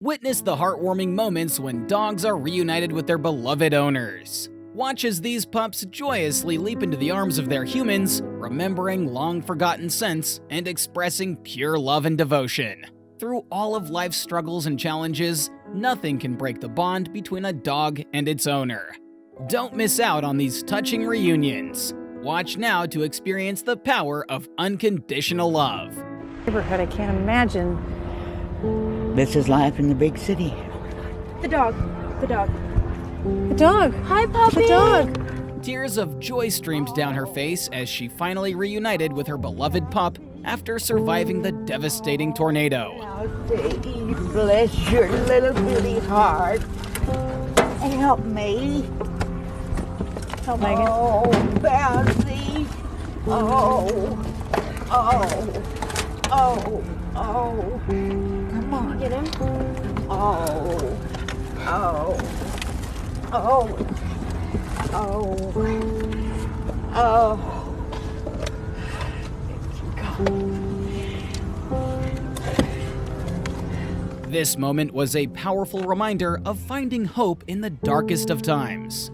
Witness the heartwarming moments when dogs are reunited with their beloved owners. Watch as these pups joyously leap into the arms of their humans, remembering long-forgotten scents and expressing pure love and devotion. Through all of life's struggles and challenges, nothing can break the bond between a dog and its owner. Don't miss out on these touching reunions. Watch now to experience the power of unconditional love. Neighborhood, I can't imagine. This is life in the big city. The dog. The dog. Hi, puppy. The dog. Tears of joy streamed down her face as she finally reunited with her beloved pup after surviving the devastating tornado. Now, Dave, bless your little bitty heart. Help me. Help Megan. Oh, Bouncy. Oh. Come on. Get him. Oh. This moment was a powerful reminder of finding hope in the darkest of times.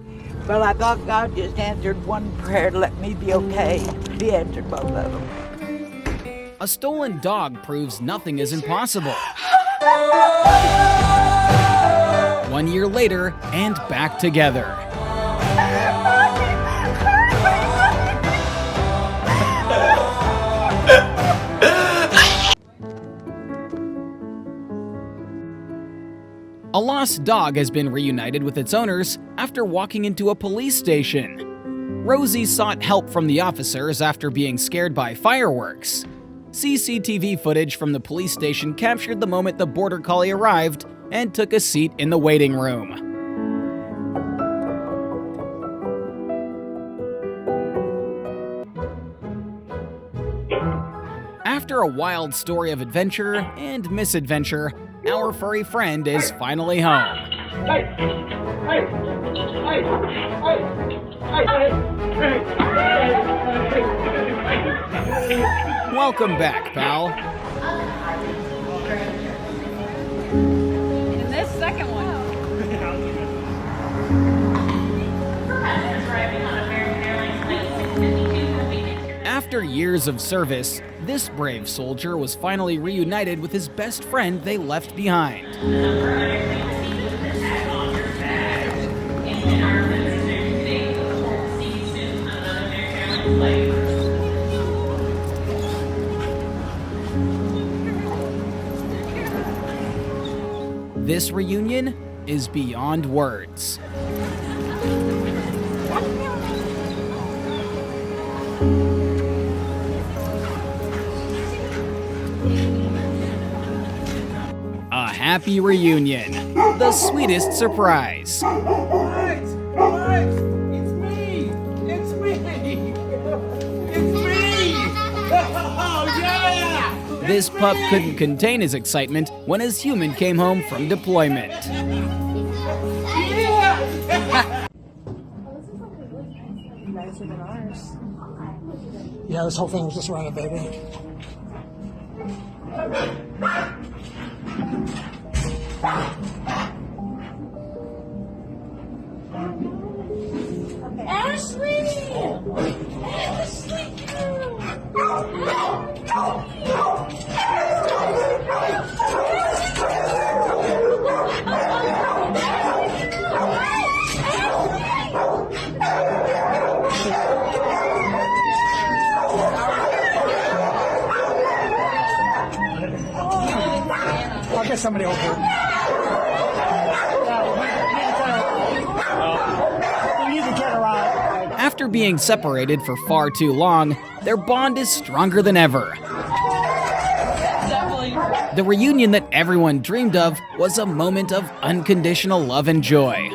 Well, I thought God just answered one prayer to let me be okay. He answered both of them. A stolen dog proves nothing is impossible. 1 year later, and back together. A lost dog has been reunited with its owners after walking into a police station. Rosie sought help from the officers after being scared by fireworks. CCTV footage from the police station captured the moment the border collie arrived and took a seat in the waiting room. After a wild story of adventure and misadventure, our furry friend is finally home. Welcome back, pal. And this second one. After years of service, this brave soldier was finally reunited with his best friend they left behind. This reunion is beyond words. A happy reunion, the sweetest surprise. It's me! It's me! Oh, yeah! This pup couldn't contain his excitement when his human came home from deployment. Nicer than ours. Yeah, this whole thing was just around a baby. Ashley! I'll get somebody over here. We need to get her out. After being separated for far too long, their bond is stronger than ever. The reunion that everyone dreamed of was a moment of unconditional love and joy.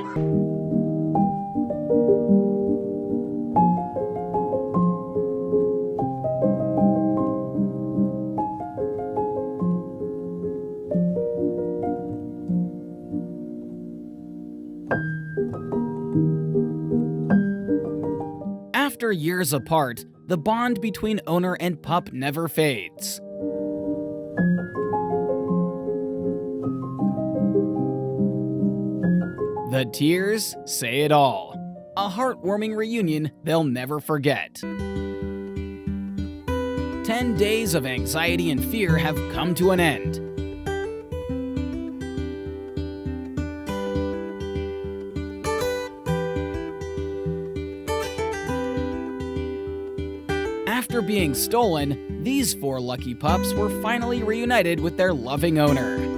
After years apart, the bond between owner and pup never fades. The tears say it all. A heartwarming reunion they'll never forget. 10 days of anxiety and fear have come to an end. After being stolen, these 4 lucky pups were finally reunited with their loving owner.